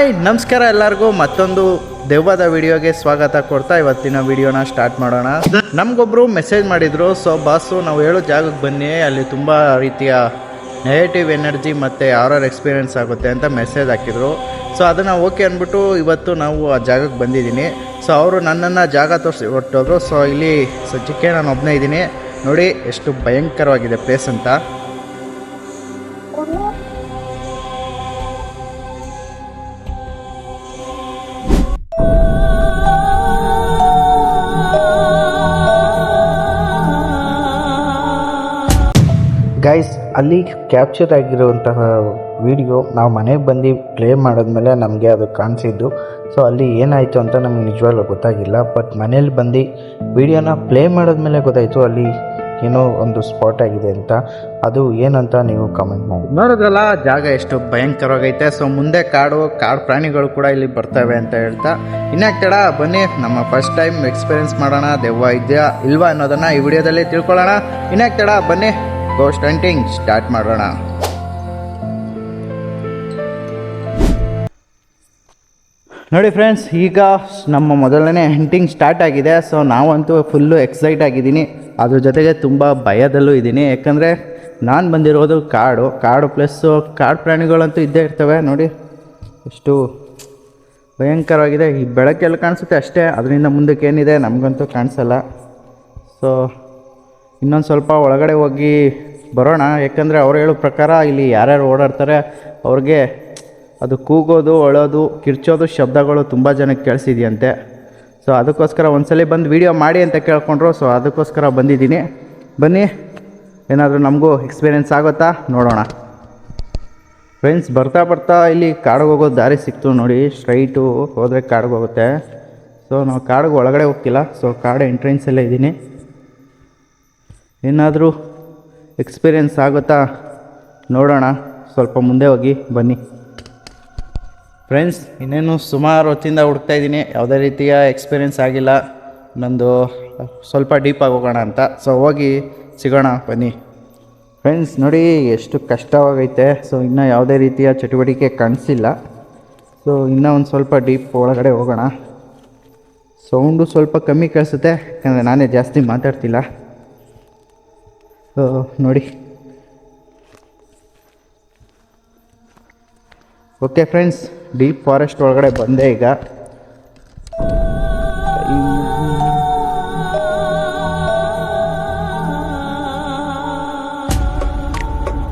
Hi ನಮಸ್ಕಾರ ಎಲ್ಲರಿಗೂ ಮತ್ತೊಂದು ದೆವ್ವದ ವಿಡಿಯೋಗೆ ಸ್ವಾಗತ ಕೊಡ್ತಾ ಇವತ್ತಿನ ವಿಡಿಯೋನ ಸ್ಟಾರ್ಟ್ ಮಾಡೋಣ. ನಮಗೊಬ್ರು ಮೆಸೇಜ್ ಮಾಡಿದ್ರು, ಸೊ ಬಾಸು ನಾವು ಹೇಳೋ ಜಾಗಕ್ಕೆ ಬನ್ನಿ, ಅಲ್ಲಿ ತುಂಬ ರೀತಿಯ ನೆಗೆಟಿವ್ ಎನರ್ಜಿ ಮತ್ತು ಹಾರರ್ ಎಕ್ಸ್ಪೀರಿಯೆನ್ಸ್ ಆಗುತ್ತೆ ಅಂತ ಮೆಸೇಜ್ ಹಾಕಿದ್ರು. ಸೊ ಅದನ್ನು ಓಕೆ ಅಂದ್ಬಿಟ್ಟು ಇವತ್ತು ನಾವು ಆ ಜಾಗಕ್ಕೆ ಬಂದಿದ್ದೀನಿ. ಸೊ ಅವರು ನನ್ನನ್ನು ಜಾಗ ತೋರಿಸಿ ಹೊರಟೋದ್ರು. ಸೊ ಇಲ್ಲಿ ಸದ್ಯಕ್ಕೆ ನಾನು ಒಬ್ಬನೇ ಇದ್ದೀನಿ. ನೋಡಿ ಎಷ್ಟು ಭಯಂಕರವಾಗಿದೆ ಪ್ಲೇಸ್ ಅಂತ. ಗೈಸ್, ಅಲ್ಲಿ ಕ್ಯಾಪ್ಚರ್ ಆಗಿರುವಂತಹ ವಿಡಿಯೋ ನಾವು ಮನೆಗೆ ಬಂದು ಪ್ಲೇ ಮಾಡಿದ್ಮೇಲೆ ನಮಗೆ ಅದು ಕಾಣಿಸಿದ್ದು. ಸೊ ಅಲ್ಲಿ ಏನಾಯಿತು ಅಂತ ನಮಗೆ ನಿಜವಾಗ್ಲೂ ಗೊತ್ತಾಗಿಲ್ಲ. ಬಟ್ ಮನೇಲಿ ಬಂದು ವಿಡಿಯೋನ ಪ್ಲೇ ಮಾಡಿದ್ಮೇಲೆ ಗೊತ್ತಾಯಿತು ಅಲ್ಲಿ ಏನೋ ಒಂದು ಸ್ಪಾಟ್ ಆಗಿದೆ ಅಂತ. ಅದು ಏನಂತ ನೀವು ಕಮೆಂಟ್ ಮಾಡಿ. ನೋಡಿದ್ರಲ್ಲ ಜಾಗ ಎಷ್ಟು ಭಯಂಕರವಾಗೈತೆ. ಸೊ ಮುಂದೆ ಕಾಡು ಪ್ರಾಣಿಗಳು ಕೂಡ ಇಲ್ಲಿ ಬರ್ತವೆ ಅಂತ ಹೇಳ್ತಾ ಇನ್ಯಾಕೆ ತಡ, ಬನ್ನಿ ನಮ್ಮ ಫಸ್ಟ್ ಟೈಮ್ ಎಕ್ಸ್ಪೀರಿಯೆನ್ಸ್ ಮಾಡೋಣ. ದೆವ್ವ ಇದೆಯಾ ಇಲ್ವಾ ಅನ್ನೋದನ್ನು ಈ ವಿಡಿಯೋದಲ್ಲಿ ತಿಳ್ಕೊಳ್ಳೋಣ. ಇನ್ಯಾಕೆ ತಡ, ಬನ್ನಿ ಗೋಸ್ಟ್ ಹಂಟಿಂಗ್ ಸ್ಟಾರ್ಟ್ ಮಾಡೋಣ. ನೋಡಿ ಫ್ರೆಂಡ್ಸ್, ಈಗ ನಮ್ಮ ಮೊದಲನೇ ಹಂಟಿಂಗ್ ಸ್ಟಾರ್ಟ್ ಆಗಿದೆ. ಸೊ ನಾವಂತೂ ಫುಲ್ಲು ಎಕ್ಸೈಟ್ ಆಗಿದ್ದೀನಿ, ಅದ್ರ ಜೊತೆಗೆ ತುಂಬ ಭಯದಲ್ಲೂ ಇದ್ದೀನಿ. ಯಾಕಂದರೆ ನಾನು ಬಂದಿರೋದು ಕಾಡು ಪ್ಲಸ್ಸು ಕಾಡು ಪ್ರಾಣಿಗಳಂತೂ ಇದ್ದೇ ಇರ್ತವೆ. ನೋಡಿ ಎಷ್ಟು ಭಯಂಕರವಾಗಿದೆ. ಈ ಬೆಳಕೆಲ್ಲ ಕಾಣಿಸುತ್ತೆ ಅಷ್ಟೇ, ಅದರಿಂದ ಮುಂದಕ್ಕೆ ಏನಿದೆ ನಮಗಂತೂ ಕಾಣಿಸಲ್ಲ. ಸೊ ಇನ್ನೊಂದು ಸ್ವಲ್ಪ ಒಳಗಡೆ ಹೋಗಿ ಬರೋಣ. ಯಾಕಂದರೆ ಅವ್ರು ಹೇಳೋ ಪ್ರಕಾರ ಇಲ್ಲಿ ಯಾರ್ಯಾರು ಓಡಾಡ್ತಾರೆ ಅವ್ರಿಗೆ ಅದು ಕೂಗೋದು, ಅಳೋದು, ಕಿರ್ಚೋದು ಶಬ್ದಗಳು ತುಂಬ ಜನಕ್ಕೆ ಕೇಳಿಸಿದೆಯಂತೆ. ಸೊ ಅದಕ್ಕೋಸ್ಕರ ಒಂದ್ಸಲ ಬಂದು ವೀಡಿಯೋ ಮಾಡಿ ಅಂತ ಕೇಳ್ಕೊಂಡ್ರು. ಸೊ ಅದಕ್ಕೋಸ್ಕರ ಬಂದಿದ್ದೀನಿ. ಬನ್ನಿ, ಏನಾದರೂ ನಮಗೂ ಎಕ್ಸ್ಪೀರಿಯೆನ್ಸ್ ಆಗುತ್ತಾ ನೋಡೋಣ. ಫ್ರೆಂಡ್ಸ್, ಬರ್ತಾ ಇಲ್ಲಿ ಕಾಡಿಗೆ ಹೋಗೋ ದಾರಿ ಸಿಕ್ತು ನೋಡಿ. ಸ್ಟ್ರೈಟು ಹೋದರೆ ಕಾಡಿಗೆ ಹೋಗುತ್ತೆ. ಸೊ ನಾವು ಕಾಡಿಗೆ ಒಳಗಡೆ ಹೋಗ್ತಿಲ್ಲ. ಸೊ ಕಾಡು ಎಂಟ್ರೆನ್ಸಲ್ಲೇ ಇದ್ದೀನಿ. ಏನಾದರೂ ಎಕ್ಸ್ಪೀರಿಯೆನ್ಸ್ ಆಗುತ್ತಾ ನೋಡೋಣ. ಸ್ವಲ್ಪ ಮುಂದೆ ಹೋಗಿ ಬನ್ನಿ. ಫ್ರೆಂಡ್ಸ್, ಇನ್ನೇನು ಸುಮಾರು ಹೊತ್ತಿಂದ ಹುಡುಕ್ತಾ ಇದ್ದೀನಿ, ಯಾವುದೇ ರೀತಿಯ ಎಕ್ಸ್ಪೀರಿಯೆನ್ಸ್ ಆಗಿಲ್ಲ. ನಂದು ಸ್ವಲ್ಪ ಡೀಪಾಗಿ ಹೋಗೋಣ ಅಂತ. ಸೊ ಹೋಗಿ ಸಿಗೋಣ ಬನ್ನಿ. ಫ್ರೆಂಡ್ಸ್ ನೋಡಿ ಎಷ್ಟು ಕಷ್ಟವಾಗೈತೆ. ಸೊ ಇನ್ನೂ ಯಾವುದೇ ರೀತಿಯ ಚಟುವಟಿಕೆ ಕಾಣಿಸಿಲ್ಲ. ಸೊ ಇನ್ನೂ ಒಂದು ಸ್ವಲ್ಪ ಡೀಪ್ ಒಳಗಡೆ ಹೋಗೋಣ. ಸೌಂಡು ಸ್ವಲ್ಪ ಕಮ್ಮಿ ಕೇಳಿಸುತ್ತೆ, ಯಾಕಂದರೆ ನಾನೇ ಜಾಸ್ತಿ ಮಾತಾಡ್ತಿಲ್ಲ. ಸೊ ನೋಡಿ. ಓಕೆ ಫ್ರೆಂಡ್ಸ್, ಡೀಪ್ ಫಾರೆಸ್ಟ್ ಒಳಗಡೆ ಬಂದೆ ಈಗ.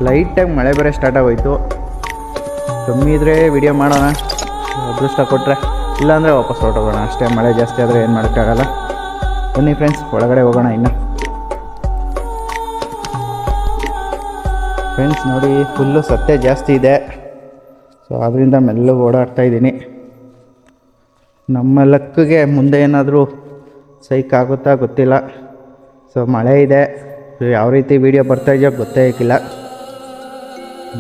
ಲೈಟಾಗಿ ಮಳೆ ಬೇರೆ ಸ್ಟಾರ್ಟ್ ಆಗೋಯ್ತು. ಕಮ್ಮಿ ಇದ್ದರೆ ವಿಡಿಯೋ ಮಾಡೋಣ, ಅದೃಷ್ಟ ಕೊಟ್ಟರೆ, ಇಲ್ಲಾಂದರೆ ವಾಪಸ್ ಹೊರಟೋಗೋಣ ಅಷ್ಟೇ. ಮಳೆ ಜಾಸ್ತಿ ಆದರೆ ಏನು ಮಾಡೋಕ್ಕಾಗಲ್ಲ. ಬನ್ನಿ ಫ್ರೆಂಡ್ಸ್, ಒಳಗಡೆ ಹೋಗೋಣ. ಇನ್ನು ಫ್ರೆಂಡ್ಸ್ ನೋಡಿ, ಫುಲ್ಲು ಸತ್ಯ ಜಾಸ್ತಿ ಇದೆ. ಸೊ ಅದರಿಂದ ಮೆಲ್ಲಗೆ ಓಡಾಡ್ತಾ ಇದ್ದೀನಿ. ನಮ್ಮ ಲಕ್ಕಿಗೆ ಮುಂದೆ ಏನಾದರೂ ಸೈಕ್ ಆಗುತ್ತಾ ಗೊತ್ತಿಲ್ಲ. ಸೊ ಮಳೆ ಇದೆ, ಯಾವ ರೀತಿ ವೀಡಿಯೋ ಬರ್ತಾ ಇದೆಯೋ ಗೊತ್ತೇ ಆಗಿಲ್ಲ.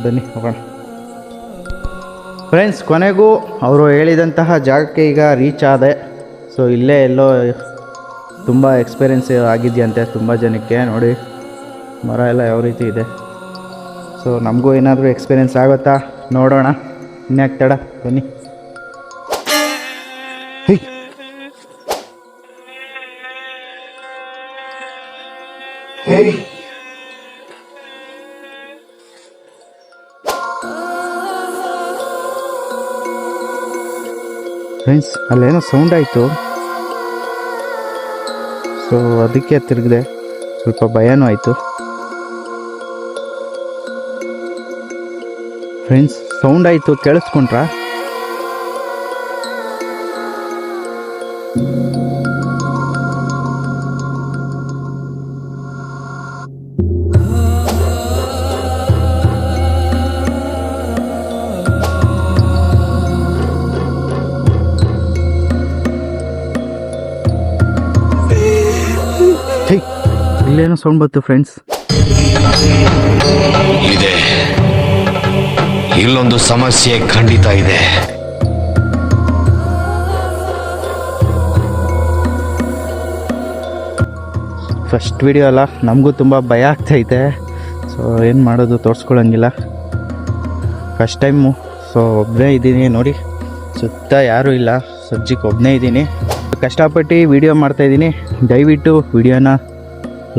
ಬನ್ನಿ ಹೋಗೋಣ. ಫ್ರೆಂಡ್ಸ್, ಕೊನೆಗೂ ಅವರು ಹೇಳಿದಂತಹ ಜಾಗಕ್ಕೆ ಈಗ ರೀಚ್ ಆದೆ. ಸೊ ಇಲ್ಲೇ ಎಲ್ಲೋ ತುಂಬ ಎಕ್ಸ್ಪೀರಿಯೆನ್ಸ್ ಆಗಿದೆಯಂತೆ ತುಂಬ ಜನಕ್ಕೆ. ನೋಡಿ ಮರ ಎಲ್ಲ ಯಾವ ರೀತಿ ಇದೆ. ಸೊ ನಮಗೂ ಏನಾದರೂ ಎಕ್ಸ್ಪೀರಿಯೆನ್ಸ್ ಆಗುತ್ತಾ ನೋಡೋಣ. ಇನ್ಯಾಕೆ ತಡ, ಬನ್ನಿ. ಫ್ರೆಂಡ್ಸ್, ಅಲ್ಲೇನೋ ಸೌಂಡ್ ಆಯಿತು. ಸೊ ಅದಕ್ಕೆ ತಿರುಗಿದೆ, ಸ್ವಲ್ಪ ಭಯನೂ ಆಯಿತು. ಫ್ರೆಂಡ್ಸ್, ಸೌಂಡ್ ಆಯಿತು, ಕೇಳಿಸ್ಕೊಂಡ್ರಾ? ಇಲ್ಲೇನೋ ಸೌಂಡ್ ಬಂತು ಫ್ರೆಂಡ್ಸ್. ಇದೆ, ಇಲ್ಲೊಂದು ಸಮಸ್ಯೆ ಖಂಡಿತ ಇದೆ. ಫಸ್ಟ್ ವಿಡಿಯೋ ಅಲ್ಲ, ನಮಗೂ ತುಂಬ ಭಯ ಆಗ್ತೈತೆ. ಸೊ ಏನು ಮಾಡೋದು, ತೋರಿಸ್ಕೊಳ್ಳೋಂಗಿಲ್ಲ. First time. ಸೊ ಒಬ್ಬನೇ ಇದ್ದೀನಿ ನೋಡಿ. ಸುತ್ತ ಯಾರೂ ಇಲ್ಲ, ಸದ್ಯಕ್ಕೆ ಒಬ್ಬನೇ ಇದ್ದೀನಿ. ಕಷ್ಟಪಟ್ಟು ವಿಡಿಯೋ ಮಾಡ್ತಾಯಿದ್ದೀನಿ. ದಯವಿಟ್ಟು ವಿಡಿಯೋನ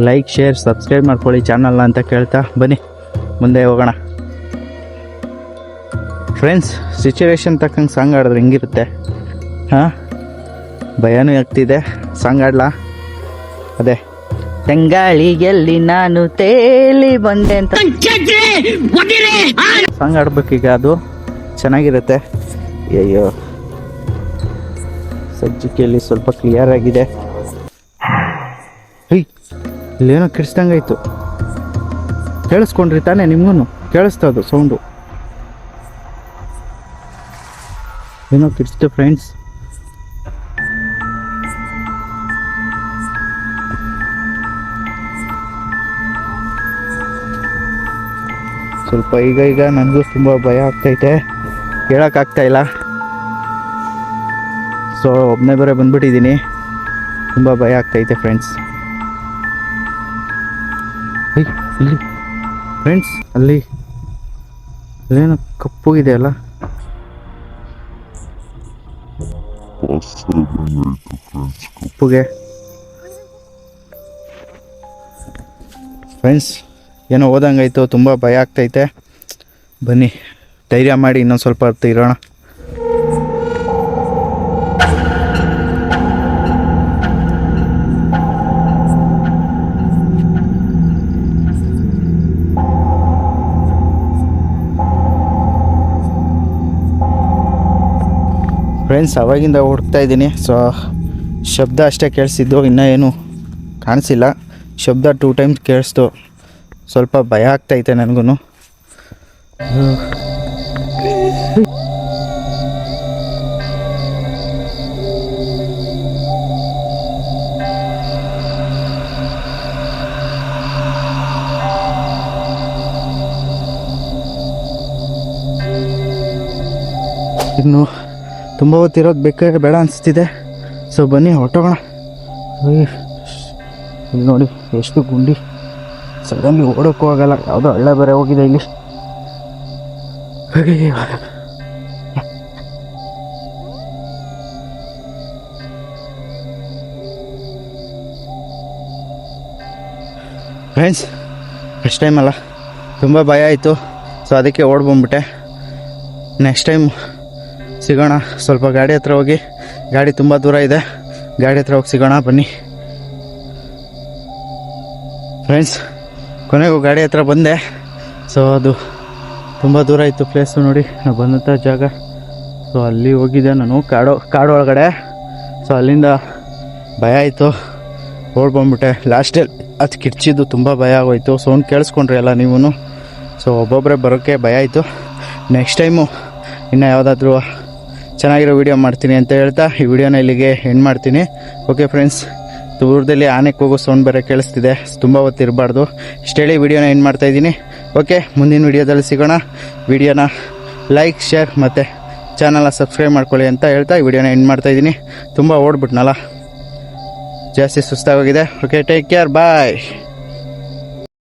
ಲೈಕ್, ಶೇರ್, ಸಬ್ಸ್ಕ್ರೈಬ್ ಮಾಡ್ಕೊಳ್ಳಿ ಚಾನಲ್ನ ಅಂತ ಕೇಳ್ತಾ ಬನ್ನಿ ಮುಂದೆ ಹೋಗೋಣ. ಫ್ರೆಂಡ್ಸ್, ಸಿಚುವೇಶನ್ ತಕ್ಕಂಗೆ ಸಾಂಗ್ ಆಡಿದ್ರೆ ಹೆಂಗಿರುತ್ತೆ? ಹಾಂ, ಭಯನೂ ಆಗ್ತಿದೆ. ಸಾಂಗ್ ಆಡ್ಲಾ? ಅದೇ ತೆಂಗಾಳಿಗೆಲ್ಲಿ ನಾನು ತೇಲಿ ಬಂದೆ ಅಂತ ಸಾಂಗ್ ಆಡ್ಬೇಕೀಗ. ಅದು ಚೆನ್ನಾಗಿರುತ್ತೆ. ಅಯ್ಯೋ, ಸಜ್ಜಿಕೆಯಲ್ಲಿ ಸ್ವಲ್ಪ ಕ್ಲಿಯರ್ ಆಗಿದೆ. ಇಲ್ಲೇನೋ ಕಿಡಿಸ್ದಂಗಾಯ್ತು. ಕೇಳಿಸ್ಕೊಂಡ್ರಿ ತಾನೇ? ನಿಮ್ಗೂ ಕೇಳಿಸ್ತಾ ಅದು ಸೌಂಡು? ಏನೋ ಕಿಡಿಸ್ತು ಫ್ರೆಂಡ್ಸ್. ಸ್ವಲ್ಪ ಈಗ ನನಗೂ ತುಂಬ ಭಯ ಆಗ್ತೈತೆ, ಕೇಳೋಕ್ಕಾಗ್ತಾಯಿಲ್ಲ. ಸೊ ಒಬ್ಬನೇ ಬೇರೆ ಬಂದ್ಬಿಟ್ಟಿದ್ದೀನಿ, ತುಂಬ ಭಯ ಆಗ್ತೈತೆ ಫ್ರೆಂಡ್ಸ್. ಇಲ್ಲಿ ಫ್ರೆಂಡ್ಸ್, ಅಲ್ಲಿ ಅಲ್ಲೇನೋ ಕಪ್ಪುಗಿದೆ ಅಲ್ಲ? ಕಪ್ಪುಗೆ ಫ್ರೆಂಡ್ಸ್ ಏನೋ ಓದಂಗಾಯ್ತು, ತುಂಬ ಭಯ ಆಗ್ತೈತೆ. ಬನ್ನಿ ಧೈರ್ಯ ಮಾಡಿ ಇನ್ನೊಂದು ಸ್ವಲ್ಪ ಹೊತ್ತು ಇರೋಣ. ಫ್ರೆಂಡ್ಸ್, ಅವಾಗಿಂದ ಹುಡುಕ್ತಾ ಇದ್ದೀನಿ. ಸೊ ಶಬ್ದ ಅಷ್ಟೇ ಕೇಳಿಸಿದ್ದು, ಇನ್ನೂ ಏನು ಕಾಣಿಸಿಲ್ಲ. ಶಬ್ದ 2 ಟೈಮ್ಸ್ ಕೇಳಿಸ್ತು. ಸ್ವಲ್ಪ ಭಯ ಆಗ್ತೈತೆ ನನಗೂ. ಇನ್ನು ತುಂಬ ಹೊತ್ತಿರೋದು ಬೇಕಾದ್ರೆ ಬೇಡ ಅನಿಸ್ತಿದೆ. ಸೊ ಬನ್ನಿ ಹೊರಟೋಗೋಣ. ಇಲ್ಲಿ ನೋಡಿ ಎಷ್ಟು ಗುಂಡಿ, ಸಡನ್ಲಿ ಓಡೋಕ್ಕೂ ಆಗಲ್ಲ. ಯಾವುದೋ ಹಳ್ಳ ಬೇರೆ ಹೋಗಿದೆ ಇಲ್ಲಿ. ಫ್ರೆಂಡ್ಸ್, ಫಸ್ಟ್ ಟೈಮ್ ಅಲ್ಲ, ತುಂಬ ಭಯ ಆಯಿತು. ಸೊ ಅದಕ್ಕೆ ಓಡ್ಬಂದ್ಬಿಟ್ಟೆ. ನೆಕ್ಸ್ಟ್ ಟೈಮ್ ಸಿಗೋಣ. ಸ್ವಲ್ಪ ಗಾಡಿ ಹತ್ರ ಹೋಗಿ, ಗಾಡಿ ತುಂಬ ದೂರ ಇದೆ, ಗಾಡಿ ಹತ್ರ ಹೋಗಿ ಸಿಗೋಣ ಬನ್ನಿ. ಫ್ರೆಂಡ್ಸ್, ಕೊನೆಗೂ ಗಾಡಿ ಹತ್ರ ಬಂದೆ. ಸೊ ಅದು ತುಂಬ ದೂರ ಇತ್ತು ಪ್ಲೇಸು. ನೋಡಿ ನಾವು ಬಂದಂಥ ಜಾಗ. ಸೊ ಅಲ್ಲಿ ಹೋಗಿದ್ದೆ ನಾನು, ಕಾಡು ಒಳಗಡೆ. ಸೊ ಅಲ್ಲಿಂದ ಭಯ ಆಯಿತು, ಓಡ್ಬಂದ್ಬಿಟ್ಟೆ. ಲಾಸ್ಟಲ್ಲಿ ಅದು ಕಿರ್ಚಿದ್ದು ತುಂಬ ಭಯ ಆಗೋಯ್ತು. ಸೌಂಡ್ ಕೇಳಿಸ್ಕೊಂಡ್ರಿ ಅಲ್ಲ ನೀವು. ಸೊ ಒಬ್ಬೊಬ್ಬರೇ ಬರೋಕ್ಕೆ ಭಯ ಆಯಿತು. ನೆಕ್ಸ್ಟ್ ಟೈಮು ಇನ್ನು ಯಾವುದಾದ್ರೂ ಚೆನ್ನಾಗಿರೋ ವೀಡಿಯೋ ಮಾಡ್ತೀನಿ ಅಂತ ಹೇಳ್ತಾ ಈ ವಿಡಿಯೋನ ಇಲ್ಲಿಗೆ ಎಂಡ್ ಮಾಡ್ತೀನಿ. ಓಕೆ ಫ್ರೆಂಡ್ಸ್, ದೂರದಲ್ಲಿ ಆನೆ ಕೂಗೋ ಸೌಂಡ್ ಬೇರೆ ಕೇಳಿಸ್ತಿದೆ. ತುಂಬ ಹೊತ್ತಿರಬಾರ್ದು. ಇಷ್ಟೇಳಿ ವಿಡಿಯೋನ ಎಂಡ್ ಮಾಡ್ತಾಯಿದ್ದೀನಿ. ಓಕೆ, ಮುಂದಿನ ವಿಡಿಯೋದಲ್ಲಿ ಸಿಗೋಣ. ವಿಡಿಯೋನ ಲೈಕ್, ಶೇರ್ ಮತ್ತು ಚಾನಲ್ನ ಸಬ್ಸ್ಕ್ರೈಬ್ ಮಾಡ್ಕೊಳ್ಳಿ ಅಂತ ಹೇಳ್ತಾ ಈ ವಿಡಿಯೋನ ಎಂಡ್ ಮಾಡ್ತಾಯಿದ್ದೀನಿ. ತುಂಬ ಓಡ್ಬಿಟ್ನಲ್ಲ, ಜಾಸ್ತಿ ಸುಸ್ತಾಗೋಗಿದೆ. ಓಕೆ, ಟೇಕ್ ಕೇರ್, ಬಾಯ್.